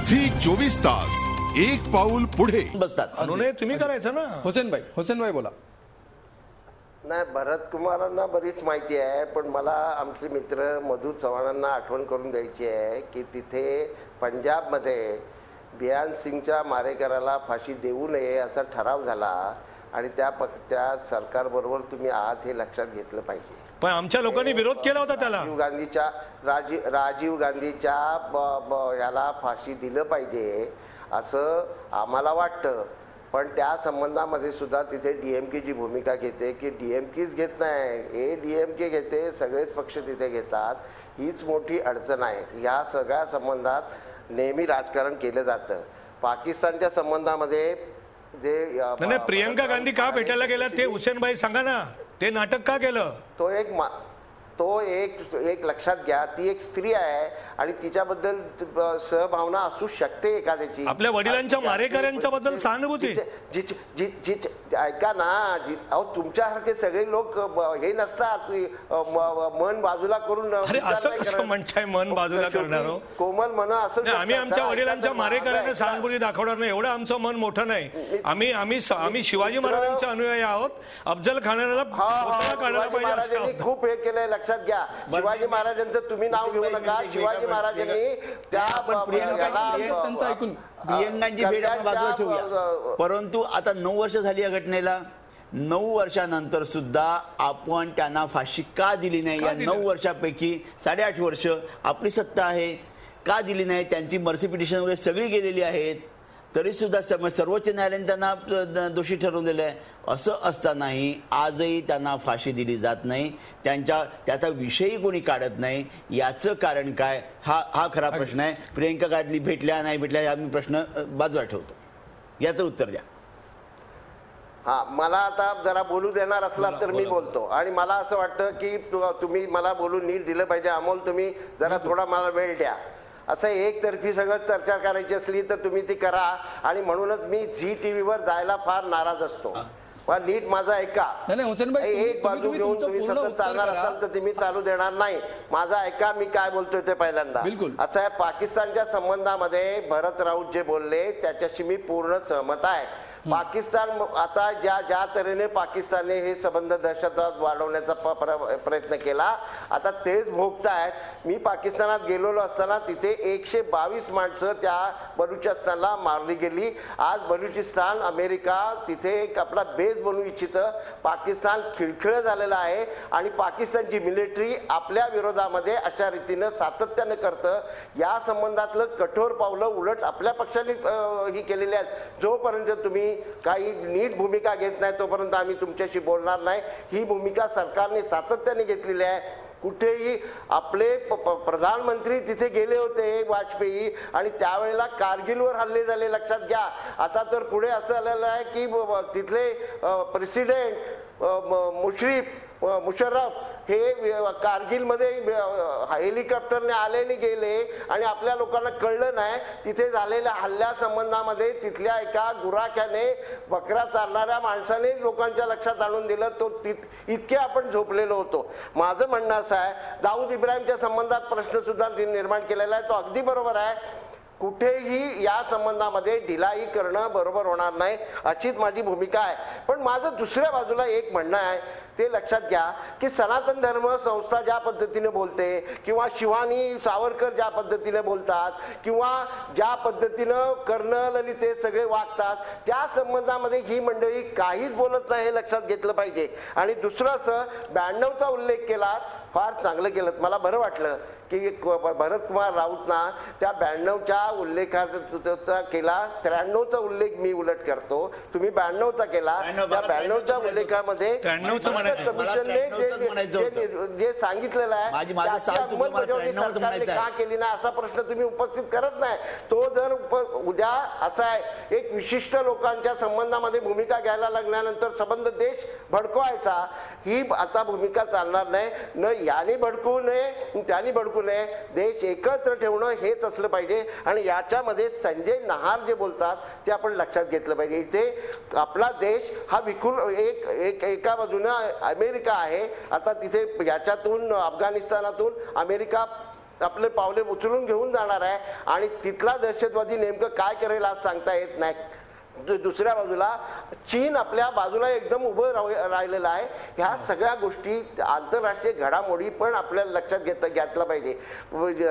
Zee 24 तास एक पाऊल पुढे बसतात. तुम्ही करायचं ना. हुसेन भाई बोला. नाही, भरत कुमारांना बरीच माहिती आहे, पण मला आमचे मित्र मधु चव्हाणांना आठवण करून द्यायची आहे की तिथे पंजाबमध्ये बियान सिंगच्या मारेकऱ्याला फाशी देऊ नये असा ठराव झाला आणि त्या सरकारबरोबर तुम्ही आहात हे लक्षात घेतलं पाहिजे. पण आमच्या लोकांनी विरोध केला होता त्याला. राजीव गांधीच्या याला फाशी दिलं पाहिजे असं आम्हाला वाटतं. पण त्या संबंधामध्ये सुद्धा तिथे डीएमकेची भूमिका घेते की डीएमकेच घेत नाही, डीएमके घेते, सगळेच पक्ष तिथे घेतात. हीच मोठी अडचण आहे. या सगळ्या संबंधात नेहमी राजकारण केलं जातं. पाकिस्तानच्या संबंधामध्ये जे प्रियंका गांधी का भेटायला गेल्या ते हुसेन भाई सांगा ना. ते नाटक का केलं? तो एक लक्षात घ्या, ती एक स्त्री आहे आणि तिच्याबद्दल सहभावना असू शकते एखाद्याची. आपल्या वडिलांच्या मारेकऱ्यांच्या बद्दल सहानुभूती. ऐका ना, अहो तुमच्यासारखे सगळे लोक हे नसतात, मन बाजूला करून. असं कसं म्हणताय मन बाजूला करणार? कोमल मन असं. आम्ही आमच्या वडिलांच्या मारेकऱ्यांना सहानुभूती दाखवणार नाही, एवढं आमचं मन मोठं नाही. आम्ही शिवाजी महाराजांच्या अनुयायी आहोत. अफजल खानाला काढायला पाहिजे. खूप हे केलंय, लक्षात घ्या. शिवाजी महाराजांचं तुम्ही नाव घेऊ नका. शिवाजी महाराजांनी त्यांचं ऐकून प्रियंकांची भेट आपण बाजूला ठेवूया. परंतु आता 9 वर्ष झाली या घटनेला. 9 वर्षानंतर सुद्धा आपण त्यांना फाशी का दिली नाही? या 9 वर्षापैकी 8.5 वर्ष आपली सत्ता आहे, का दिली नाही? त्यांची मर्सी पिटिशन वगैरे सगळी गेलेली आहेत, तरी सुद्धा सर्वोच्च न्यायालयाने त्यांना दोषी ठरवलेलं आहे. असं असतानाही आजही त्यांना फाशी दिली जात नाही. त्याचा विषयही कोणी काढत नाही. याचं कारण काय? हा खरा प्रश्न आहे. प्रियंका गांधी भेटल्या नाही भेटल्या आम्ही प्रश्न बाजूला ठेवतो. याचं उत्तर द्या. मला आता जरा बोलू देणार असला तर मी बोलतो. आणि मला असं वाटतं की तुम्ही मला बोलून नीट दिलं पाहिजे. अमोल, तुम्ही जरा थोडा मला वेळ द्या. असं एकतर्फी सगळं चर्चा करायची असली तर तुम्ही ती करा. आणि म्हणूनच मी झी टीव्हीवर जायला फार नाराज असतो. पण नीट माझा ऐका. एक बाजू घेऊन तुम्ही सतत चालणार असाल तर तुम्ही चालू देणार नाही. माझा ऐका, मी काय बोलतोय ते पहिल्यांदा. असं आहे, पाकिस्तानच्या संबंधामध्ये भरत राऊत जे बोलले त्याच्याशी मी पूर्ण सहमत आहे. पाकिस्तान आता ज्या तऱ्हेने पाकिस्तानने हे संबंध दहशतवाद वाढवण्याचा प्रयत्न केला, आता तेच भोगतायत. मी पाकिस्तानात गेलेलो असताना तिथे 122 माणसं त्या बलुचिस्तानला मारली गेली. आज बलुचिस्तान अमेरिका तिथे एक आपला बेस बनवू इच्छितं. पाकिस्तान खिळखिळं झालेलं आहे आणि पाकिस्तानची मिलिटरी आपल्या विरोधामध्ये अशा रीतीनं सातत्यानं करतं. या संबंधातलं कठोर पावलं उलट आपल्या पक्षाने ही केलेली आहेत. जोपर्यंत तुम्ही काही नीट भूमिका घेत नाही तोपर्यंत आम्ही तुमच्याशी बोलणार नाही. ही भूमिका सरकारने सातत्याने घेतलेली आहे. कुठेही आपले प्रधानमंत्री तिथे गेले होते वाजपेयी, आणि त्यावेळेला कारगिलवर हल्ले झाले, लक्षात घ्या. आता तर पुढे असं आलेलं आहे की तिथले प्रेसिडेंट मुशर्रफ हे कारगिलमध्ये हेलिकॉप्टरने आले आणि गेले आणि आपल्या लोकांना कळलं नाही. तिथे झालेल्या हल्ल्या संबंधामध्ये तिथल्या एका गुराख्याने बकरा चालणाऱ्या माणसाने लोकांच्या लक्षात आणून दिलं. तो इतके आपण झोपलेलो होतो. माझं म्हणणं असं आहे, दाऊद इब्राहिमच्या संबंधात प्रश्न सुद्धा निर्माण केलेला आहे. तो अगदी बरोबर आहे. कुठेही या संबंधामध्ये ढिलाई करणं बरोबर होणार नाही अशीच माझी भूमिका आहे. पण माझं दुसऱ्या बाजूला एक म्हणणं आहे, ते लक्षात घ्या की सनातन धर्म संस्था ज्या पद्धतीने बोलते किंवा शिवानी सावरकर ज्या पद्धतीने बोलतात किंवा ज्या पद्धतीनं कर्नल आणि ते सगळे वागतात, त्या संबंधामध्ये ही मंडळी काहीच बोलत नाही, हे लक्षात घेतलं पाहिजे. आणि दुसरं असं 92चा उल्लेख केला, फार चांगलं केलं. मला बरं वाटलं की भरत कुमार राऊतना त्या 92च्या उल्लेखाचा केला. 93चा उल्लेख मी उलट करतो. तुम्ही 92चा केला. त्या 92च्या उल्लेखामध्ये कमिशनने जे सांगितलेलं आहे सरकारने का केली नाही असा प्रश्न तुम्ही उपस्थित करत नाही. तो जर उद्या असा आहे, एक विशिष्ट लोकांच्या संबंधामध्ये भूमिका घ्यायला लागल्यानंतर संबंध देश भडकवायचा, ही आता भूमिका चालणार नाही. न याने भडकू नये त्याने भडकू नये. देश एकत्र ठेवणं हेच असलं पाहिजे. आणि याच्यामध्ये संजय नहार जे बोलतात ते आपण लक्षात घेतलं पाहिजे. इथे आपला देश हा विखुर एका बाजूने अमेरिका आहे. आता तिथे याच्यातून अफगाणिस्तानातून अमेरिका आपले पावले उचलून घेऊन जाणार आहे आणि तिथला दहशतवादी नेमकं काय करेल आज सांगता येत नाही. दुसऱ्या बाजूला चीन आपल्या बाजूला एकदम उभं राहिलेलं आहे. ह्या सगळ्या गोष्टी आंतरराष्ट्रीय घडामोडी पण आपल्याला लक्षात घेतला पाहिजे.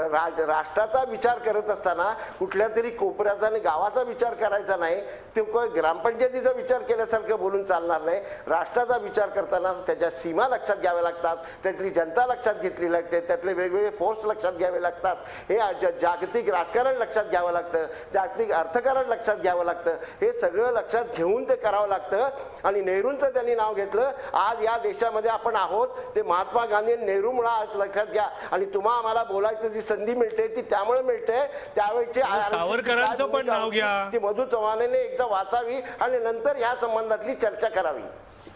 राष्ट्राचा विचार करत असताना कुठल्या तरी कोपऱ्याचा आणि गावाचा विचार करायचा नाही. ते ग्रामपंचायतीचा विचार केल्यासारखं बोलून चालणार नाही. राष्ट्राचा विचार करताना त्याच्या सीमा लक्षात घ्याव्या लागतात, त्यातली जनता लक्षात घेतली लागते, त्यातले वेगवेगळे फोर्स लक्षात घ्यावे लागतात, हे जागतिक राजकारण लक्षात घ्यावं लागतं, जागतिक अर्थकारण लक्षात घ्यावं लागतं. हे सगळं लक्षात घेऊन ते करावं लागतं. आणि नेहरूंचं त्यांनी नाव घेतलं. आज या देशामध्ये आपण आहोत ते महात्मा गांधी नेहरूमुळे आज लक्षात घ्या. आणि तुम्हाला आम्हाला बोलायचं जी संधी मिळते ती त्यामुळे मिळते. त्यावेळेचे सावरकरांचं पण नाव घ्या, ती मधु चव्हाणांनी एकदा वाचावी आणि नंतर या संबंधातली चर्चा करावी.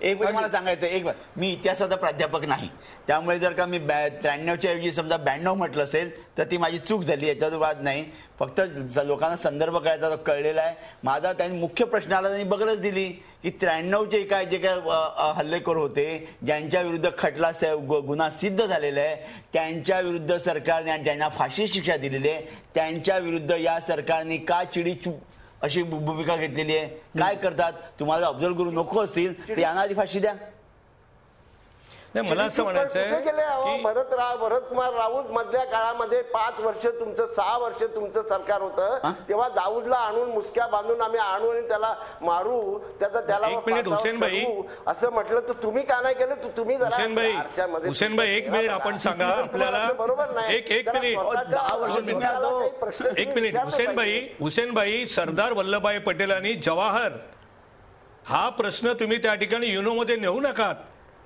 एक मिनिट मला सांगायचं, एक मिनिट, मी इतिहासाचा प्राध्यापक नाही, त्यामुळे जर का मी 93च्या ऐवजी समजा 92 म्हटलं असेल तर ती माझी चूक झाली, याच्यावर वाद नाही. फक्त लोकांना संदर्भ कळलेला आहे. माझा त्यांनी मुख्य प्रश्नाला त्यांनी बगलच दिली की 93चे काय जे काय हल्लेखोर होते, ज्यांच्या विरुद्ध खटला गुन्हा सिद्ध झालेला आहे, त्यांच्या विरुद्ध सरकारने आणि त्यांना फाशी शिक्षा दिलेली आहे, त्यांच्या विरुद्ध या सरकारने का अशी भूमिका घेतलेली आहे. काय करतात? तुम्हाला अफजल गुरु नको असतील तर यांना आधी फाशी द्या. नाही, मला असं म्हणायचं आहे की भरतकुमार राऊत मधल्या काळामध्ये 5 वर्ष तुमचं 6 वर्ष तुमचं सरकार होतं, तेव्हा दाऊदला आणून मुसक्या बांधून आम्ही आणू आणि त्याला मारू, त्याला एक मिनिट हुसेनभाई असं म्हटलं तर तुम्ही का नाही केलं? तुम्ही हुसेनभाई एक मिनिट आपण सांगा आपल्याला. बरोबर नाही. एक मिनिट हुसेनभाई सरदार वल्लभभाई पटेलांनी जवाहर हा प्रश्न तुम्ही त्या ठिकाणी युनोमध्ये नेऊ नका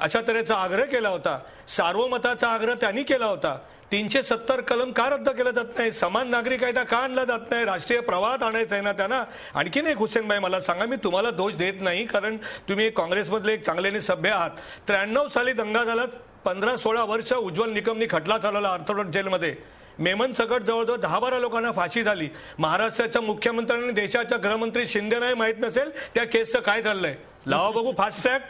अशा तऱ्हेचा आग्रह केला होता. सार्वमताचा आग्रह त्यांनी केला होता. 370 कलम का रद्द केलं जात नाही? समान नागरी कायदा का आणला जात नाही? राष्ट्रीय प्रवाहात आणायचा आहे ना त्यांना. आणखीन एक हुसेनभाई मला सांगा, मी तुम्हाला दोष देत नाही कारण तुम्ही काँग्रेसमधले एक चांगल्याने सभ्य आहात. 93 साली दंगा झाला, 15-16 वर्ष उज्ज्वल निकमनी खटला चालवला अर्थरोड जेलमध्ये. मेमन सकट जवळजवळ 10-12 लोकांना फाशी झाली. महाराष्ट्राच्या मुख्यमंत्र्यांनी देशाच्या गृहमंत्री शिंदेनाही माहित नसेल त्या केसचं काय चाललंय. लावा बघू फास्ट ट्रॅक.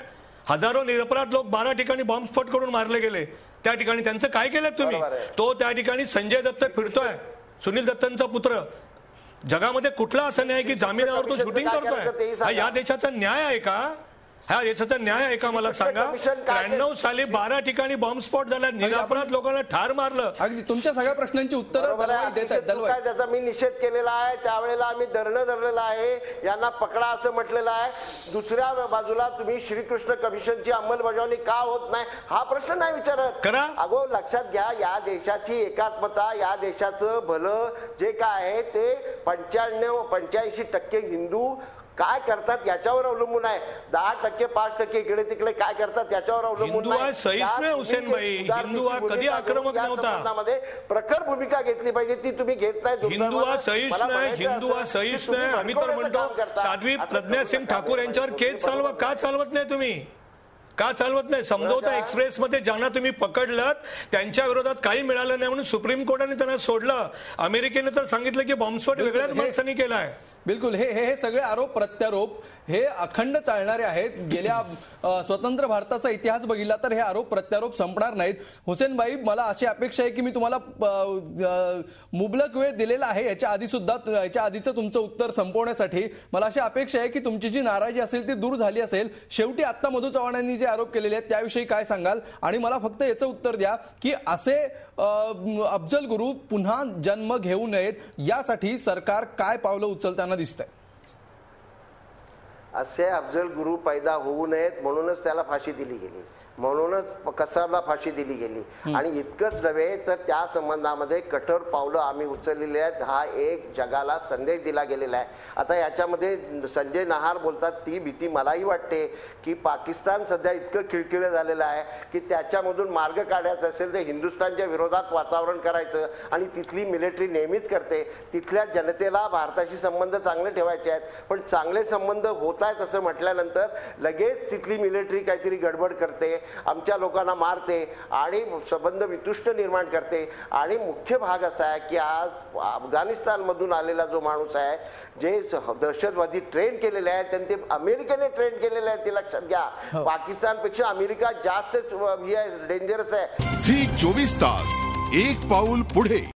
हजारो निरपराध लोक 12 ठिकाणी बॉम्बस्फोट करून मारले गेले. त्या ठिकाणी त्यांचं काय केलं तुम्ही? तो त्या ठिकाणी संजय दत्त फिरतोय, सुनील दत्तांचा पुत्र. जगामध्ये कुठला असं न्याय की जामिनावर तो शूटिंग करतोय? हा या देशाचा न्याय आहे का? हा देशाचा न्याय आहे का? मला सांगा. 93 साली 12 ठिकाणी बॉम्बस्फोट झाला, निरपराध लोकांना ठार मारलं. अगदी तुमच्या सगळ्या प्रश्नांची उत्तरं देत आहेत. त्याचा मी निषेध केलेला आहे. त्यावेळेला आम्ही धरणं धरलेलं आहे, यांना पकडा असं म्हटलेलं आहे. दुसऱ्या बाजूला तुम्ही श्रीकृष्ण कमिशनची अंमलबजावणी का होत नाही हा प्रश्न नाही विचारत. अगो लक्षात घ्या, या देशाची एकात्मता, या देशाचं भलं जे काय आहे ते 85% हिंदू काय करतात याच्यावर अवलंबून आहे. 10%, 5% इकडे तिकडे काय करतात याच्यावर अवलंबून आहे. हुसेनभाई हिंदू हा कधी आक्रमक नव्हता. प्रखर भूमिका घेतली पाहिजे, ती तुम्ही घेत नाही. हिंदू हा सहिष्णू आहे. आम्ही तर म्हणतो साध्वी प्रज्ञा सिंग ठाकूर यांच्यावर केस का चालवत नाही तुम्ही? का चालवत नाही? समझौता एक्सप्रेस मध्ये ज्यांना तुम्ही पकडलं त्यांच्या विरोधात काही मिळालं नाही म्हणून सुप्रीम कोर्टाने त्यांना सोडलं. अमेरिकेने तर सांगितलं की बॉम्बस्फोट वेगळ्याच माणसांनी केलाय. बिलकुल. हे सगळे आरोप प्रत्यारोप हे अखंड चालणारे आहेत. गेल्या स्वतंत्र भारताचा इतिहास बघितला तर हे आरोप प्रत्यारोप संपणार नाहीत. हुसेनभाई, मला अशी अपेक्षा आहे की मी तुम्हाला मुबलक वेळ दिलेला आहे याच्या आधीचं तुमचं उत्तर संपवण्यासाठी. मला अशी अपेक्षा आहे की तुमची जी नाराजी असेल ती दूर झाली असेल. शेवटी आता मधु चव्हाणांनी जे आरोप केलेले आहेत त्याविषयी काय सांगाल? आणि मला फक्त याचं उत्तर द्या की असे अफजल गुरु पुन्हा जन्म घेऊ नयेत यासाठी सरकार काय पावलं उचलताना दिसतंय? असे अफजल गुरु पैदा होऊ नयेत म्हणूनच त्याला फाशी दिली गेली, म्हणूनच कसाबला फाशी दिली गेली. आणि इतकंच नव्हे तर त्या संबंधामध्ये कठोर पावलं आम्ही उचललेली आहेत. हा एक जगाला संदेश दिला गेलेला आहे. आता याच्यामध्ये संजय नहार बोलतात, ती भीती मलाही वाटते की पाकिस्तान सध्या इतकं खिळखिळं झालेलं आहे की त्याच्यामधून मार्ग काढायचा असेल तर हिंदुस्थानच्या विरोधात वातावरण करायचं. आणि तिथली मिलिटरी नेहमीच करते. तिथल्या जनतेला भारताशी संबंध चांगले ठेवायचे आहेत, पण चांगले संबंध होत आहेत असं म्हटल्यानंतर लगेच तिथली मिलिटरी काहीतरी गडबड करते, आमच्या लोकांना मारते आणि संबंध वितुष्ट निर्माण करते. आणि मुख्य भाग असा आहे की आज अफगाणिस्तान मधून आलेला जो माणूस आहे, जे दहशतवादी ट्रेन केलेले आहेत त्यांनी ते अमेरिकेने ट्रेन केलेले आहेत, ते लक्षात घ्या. पाकिस्तानपेक्षा अमेरिका जास्त डेंजरस आहे. झी 24 तास एक पाऊल पुढे.